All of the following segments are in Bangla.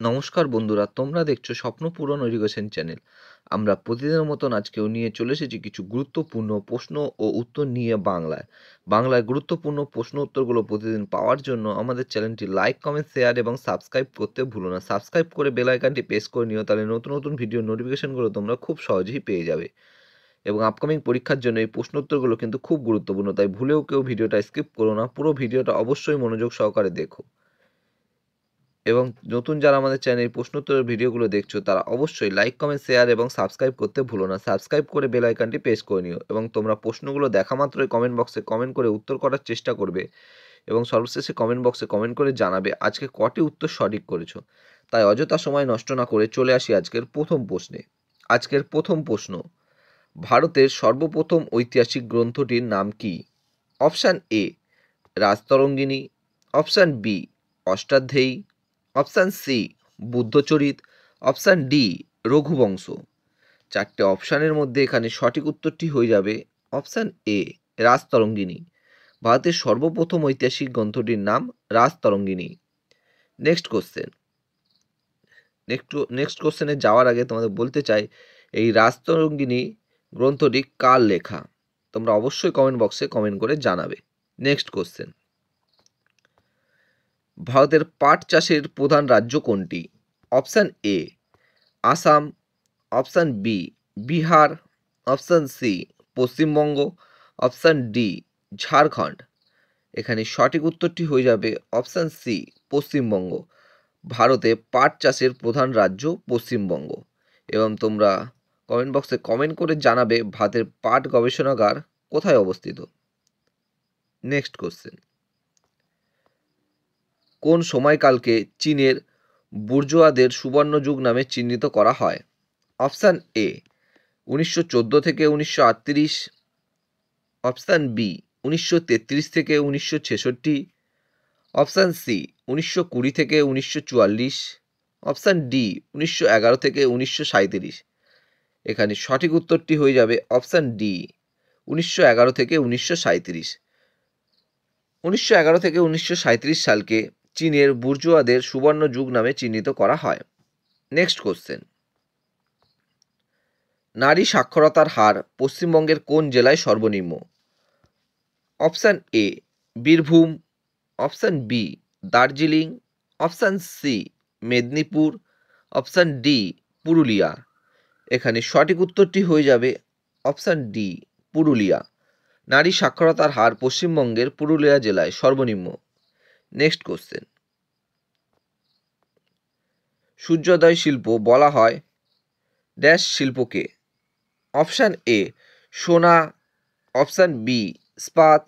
নমস্কার বন্ধুরা, তোমরা দেখছো স্বপ্ন পূরণ এডুকেশন চ্যানেল। আমরা প্রতিদিনের মতন আজকেও নিয়ে চলে এসেছি কিছু গুরুত্বপূর্ণ প্রশ্ন ও উত্তর নিয়ে বাংলায় গুরুত্বপূর্ণ প্রশ্ন উত্তরগুলো প্রতিদিন পাওয়ার জন্য আমাদের চ্যানেলটি লাইক, কমেন্ট, শেয়ার এবং সাবস্ক্রাইব করতে ভুলো না। সাবস্ক্রাইব করে বেল আইকনটি প্রেস করে নিও, তাহলে নতুন নতুন ভিডিও নোটিফিকেশনগুলো তোমরা খুব সহজেই পেয়ে যাবে। এবং আপকামিং পরীক্ষার জন্য এই প্রশ্ন উত্তরগুলো কিন্তু খুব গুরুত্বপূর্ণ, তাই ভুলেও কেউ ভিডিওটা স্কিপ করো না, পুরো ভিডিওটা অবশ্যই মনোযোগ সহকারে দেখো। এবং নতুন যারা আমাদের চ্যানেলে প্রশ্নোত্তরের ভিডিওগুলো দেখছো তারা অবশ্যই লাইক, কমেন্ট, শেয়ার এবং সাবস্ক্রাইব করতে ভুলো না। সাবস্ক্রাইব করে বেল আইকনটি প্রেস করে নিও এবং তোমরা প্রশ্নগুলো দেখা মাত্রই কমেন্ট বক্সে কমেন্ট করে উত্তর করার চেষ্টা করবে এবং সর্বশেষে কমেন্ট বক্সে কমেন্ট করে জানাবে আজকে কটি উত্তর সঠিক করেছো। তাই অযথা সময় নষ্ট না করে চলে আসি আজকের প্রথম প্রশ্নে। আজকের প্রথম প্রশ্ন, ভারতের সর্বপ্রথম ঐতিহাসিক গ্রন্থটির নাম কি? Option A Rajatarangini, option B Ashtadhyayi, option C Buddhacharita, option D Raghuvamsha. চারটে অপশানের মধ্যে এখানে সঠিক উত্তরটি হয়ে যাবে অপশান এ রাজতরঙ্গিনী। ভারতের সর্বপ্রথম ঐতিহাসিক গ্রন্থটির নাম রাজতরঙ্গিনী। Next question. নেক্সট কোশ্চেনে যাওয়ার আগে তোমাদের বলতে চাই এই রাজতরঙ্গিনী গ্রন্থটি কার লেখা, তোমরা অবশ্যই কমেন্ট বক্সে কমেন্ট করে জানাবে। নেক্সট কোশ্চেন, ভারতের পাট চাষের প্রধান রাজ্য কোনটি? Option A Assam, option B Bihar, option C Paschimbanga, option D Jharkhand. এখানে সঠিক উত্তরটি হয়ে যাবে অপশান সি পশ্চিমবঙ্গ। ভারতে পাট চাষের প্রধান রাজ্য পশ্চিমবঙ্গ। এবং তোমরা কমেন্ট বক্সে কমেন্ট করে জানাবে ভারতের পাট গবেষণাগার কোথায় অবস্থিত। নেক্সট কোশ্চেন, কোন সময়কালকে চীনের বুর্জোয়াদের সুবর্ণযুগ নামে চিহ্নিত করা হয়? অপশান এ 1914 থেকে 1938, অপশান বি 1933 থেকে 1966, অপশান সি 1920 থেকে 1944, অপশান ডি 1911 থেকে 1937। এখানে সঠিক উত্তরটি হয়ে যাবে অপশান ডি 1911 থেকে 1937। 1911 থেকে 1937 সালকে চীনের বুর্জোয়াদের সুবর্ণ যুগ নামে চিহ্নিত করা হয়। নেক্সট কোশ্চেন, নারী সাক্ষরতার হার পশ্চিমবঙ্গের কোন জেলায় সর্বনিম্ন? Option A Birbhum, option B Darjeeling, option C Medinipur, option D Purulia. এখানে সঠিক উত্তরটি হয়ে যাবে অপশান ডি পুরুলিয়া। নারী সাক্ষরতার হার পশ্চিমবঙ্গের পুরুলিয়া জেলায় সর্বনিম্ন। নেক্সট কোশ্চেন, সূর্যোদয় শিল্প বলা হয় ড্যাশ শিল্পকে? অপশান এ সোনা, অপশান বি ইস্পাত,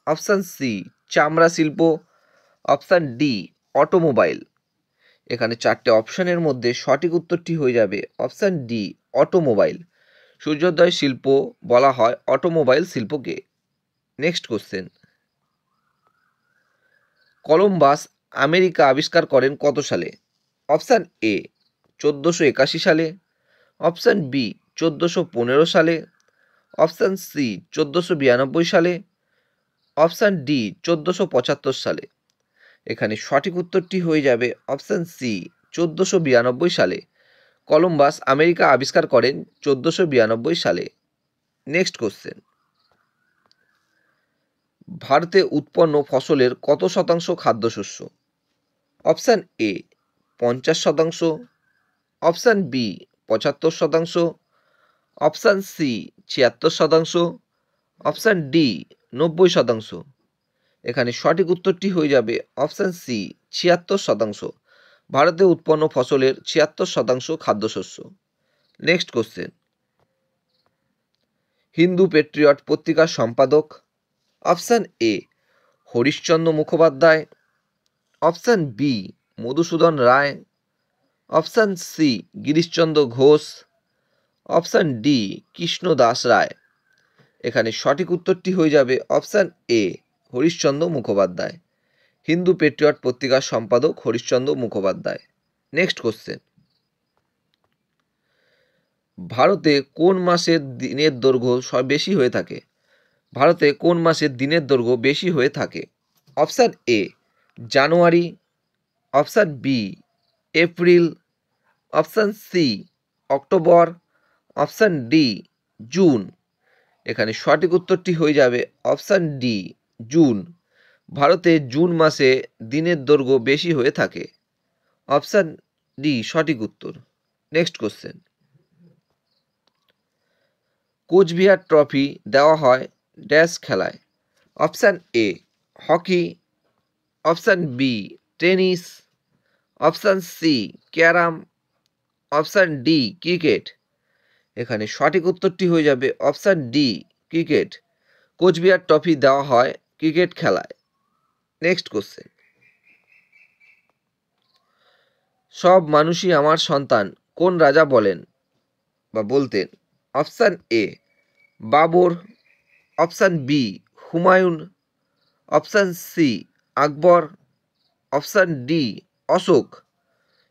অপশান সি চামড়া শিল্প, অপশান ডি অটোমোবাইল। এখানে চারটে অপশানের মধ্যে সঠিক উত্তরটি হয়ে যাবে অপশান ডি অটোমোবাইল। সূর্যোদয় শিল্প বলা হয় অটোমোবাইল শিল্পকে। নেক্সট কোশ্চেন, কলম্বাস আমেরিকা আবিষ্কার করেন কত সালে? অপশান এ 1481 সালে, অপশান বি 1415 সালে, অপশান সি 1492 সালে, অপশান ডি 1475 সালে। এখানে সঠিক উত্তরটি হয়ে যাবে অপশান সি 1492 সালে। কলম্বাস আমেরিকা আবিষ্কার করেন 1492 সালে। নেক্সট কোশ্চেন, ভারতে উৎপন্ন ফসলের কত শতাংশ খাদ্যশস্য? Option A 50%, option B 75%, option C 76%, option D 90%। এখানে সঠিক উত্তরটি হয়ে যাবে অপশান সি 76%। ভারতে উৎপন্ন ফসলের 76% খাদ্যশস্য। নেক্সট কোশ্চেন, হিন্দু পেট্রিয়ট পত্রিকার সম্পাদক? Option A Harishchandra Mukhopadhyay, option B Madhusudan Roy, option C Girishchandra Ghosh, option D Krishnadas Roy. এখানে সঠিক উত্তরটি হয়ে যাবে option A Harishchandra Mukhopadhyay. Hindu Patriot পত্রিকার সম্পাদক হরিশ্চন্দ্র মুখোপাধ্যায়। নেক্সট কোশ্চেন, ভারতে কোন মাসের দিনের দৈর্ঘ্য বেশি হয়ে থাকে? ভারতে কোন মাসের দিনের দৈর্ঘ্য বেশি হয়ে থাকে? Option A January, option B April, option C October, option D June. এখানে সঠিক উত্তরটি হয়ে যাবে অপশান ডি জুন। ভারতে জুন মাসে দিনের দৈর্ঘ্য বেশি হয়ে থাকে। অপশান ডি সঠিক উত্তর। নেক্সট কোশ্চেন, কোচবিহার ট্রফি দেওয়া হয় ড্যাশ খেলায়। Option A hockey, option B tennis, option C carrom, option D cricket. এখানে সঠিক উত্তরটি হয়ে যাবে option D cricket. Cooch Behar trophy দেওয়া হয় ক্রিকেট খেলায়। নেক্সট কোশ্চেন, সব মানুষই আমার সন্তান কোন রাজা বলেন বা বলতেন? Option A Babur, option B Humayun, option C Akbar, option D Ashoka.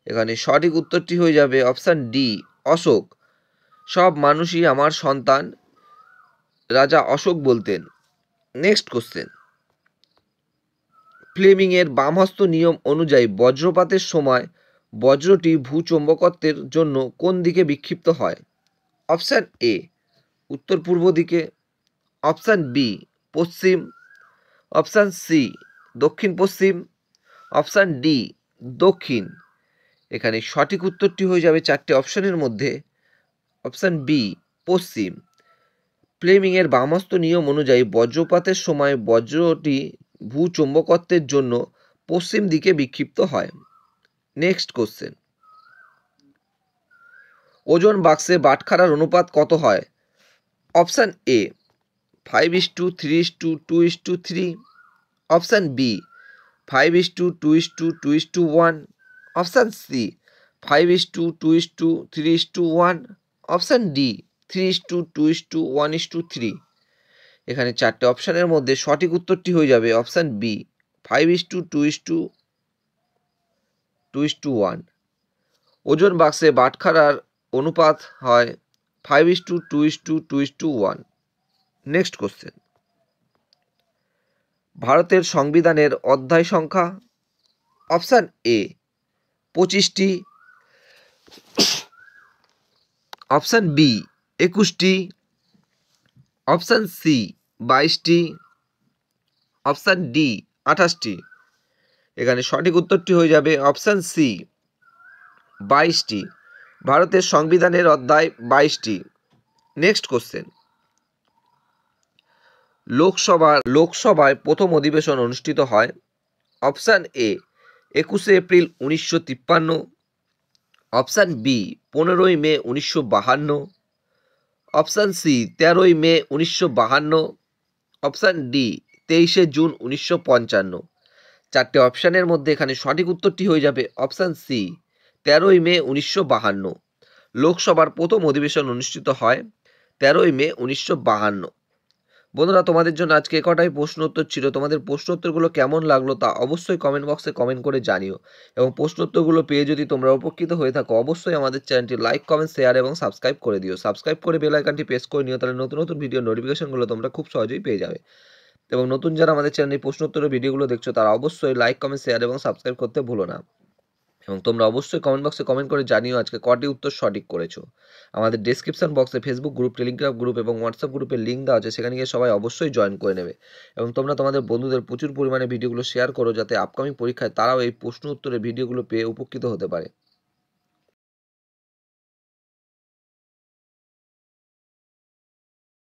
এখানে সঠিক উত্তরটি হয়ে যাবে অপশান ডি অশোক। সব মানুষই আমার সন্তান রাজা অশোক বলতেন। নেক্সট কোশ্চেন, ফ্লেমিংয়ের বামহস্ত নিয়ম অনুযায়ী বজ্রপাতের সময় বজ্রটি ভূচৌম্বকত্বের জন্য কোন দিকে বিক্ষিপ্ত হয়? অপশান এ উত্তর পূর্ব দিকে, অপশান বি পশ্চিম, অপশান সি দক্ষিণ পশ্চিম, অপশান ডি দক্ষিণ। এখানে সঠিক উত্তরটি হয়ে যাবে চারটে অপশানের মধ্যে অপশান বি পশ্চিম। ফ্লেমিংয়ের বামহস্ত নিয়ম অনুযায়ী বজ্রপাতের সময় বজ্রটি ভূচৌম্বকত্বের জন্য পশ্চিম দিকে বিক্ষিপ্ত হয়। নেক্সট কোশ্চেন, ওজন বাক্সে বাটখারার অনুপাত কত হয়? Option A 5:3:2:2:3, option B 5:2:2:1, option C 5:2:3:1, option D 3:2:1:3। এখানে চারটে অপশানের মধ্যে সঠিক উত্তরটি হয়ে যাবে অপশান বি 5:2:1। ওজন বাক্সে বাটখারার অনুপাত হয় 5:2:1। নেক্সট কোশ্চেন, ভারতের সংবিধানের অধ্যায় সংখ্যা? অপশান এ 25টি, অপশান বি 21টি, অপশান সি 22টি, অপশান ডি 28টি। এখানে সঠিক উত্তরটি হয়ে যাবে অপশান সি 22টি। ভারতের সংবিধানের অধ্যায় 22টি। নেক্সট কোশ্চেন, লোকসভায় প্রথম অধিবেশন অনুষ্ঠিত হয়? অপশান এ 21শে এপ্রিল 1953, অপশান বি 15ই মে 1952, অপশান সি 13ই মে 1952, অপশান ডি 23শে জুন 1955। চারটে অপশানের মধ্যে এখানে সঠিক উত্তরটি হয়ে যাবে অপশান সি 13ই মে 1952। লোকসভার প্রথম অধিবেশন অনুষ্ঠিত হয় 13ই মে 1952। বন্ধুরা, তোমাদের জন্য আজকে কটাই প্রশ্ন উত্তর ছিল। তোমাদের প্রশ্ন উত্তরগুলো কেমন লাগলো তা অবশ্যই কমেন্ট বক্সে কমেন্ট করে জানিও, এবং প্রশ্ন উত্তরগুলো পেয়ে যদি তোমরা উপকৃত হয়ে থাকো অবশ্যই আমাদের চ্যানেলটি লাইক, কমেন্ট, শেয়ার এবং সাবস্ক্রাইব করে দিও। সাবস্ক্রাইব করে বেল আইকনটি প্রেস করে নিও, তাহলে নতুন নতুন ভিডিও নোটিফিকেশনগুলো তোমরা খুব সহজেই পেয়ে যাবে। এবং নতুন যারা আমাদের চ্যানেলে প্রশ্ন উত্তরের ভিডিওগুলো দেখছো তারা অবশ্যই লাইক, কমেন্ট, শেয়ার এবং সাবস্ক্রাইব করতে ভুলো না। এবং তোমরা অবশ্যই কমেন্ট বক্সে কমেন্ট করে জানিও আজকে কটি উত্তর সঠিক করেছো। আমাদের ডেসক্রিপশন বক্সে ফেসবুক গ্রুপ, টেলিগ্রাম গ্রুপ এবং হোয়াটসঅ্যাপ গ্রুপের লিঙ্ক দেওয়া আছে, সেখানে গিয়ে সবাই অবশ্যই জয়েন করে নেবে। এবং তোমরা তোমাদের বন্ধুদের প্রচুর পরিমাণে ভিডিওগুলো শেয়ার করো, যাতে আপকামিং পরীক্ষায় তারাও এই প্রশ্ন উত্তরের ভিডিওগুলো পেয়ে উপকৃত হতে পারে।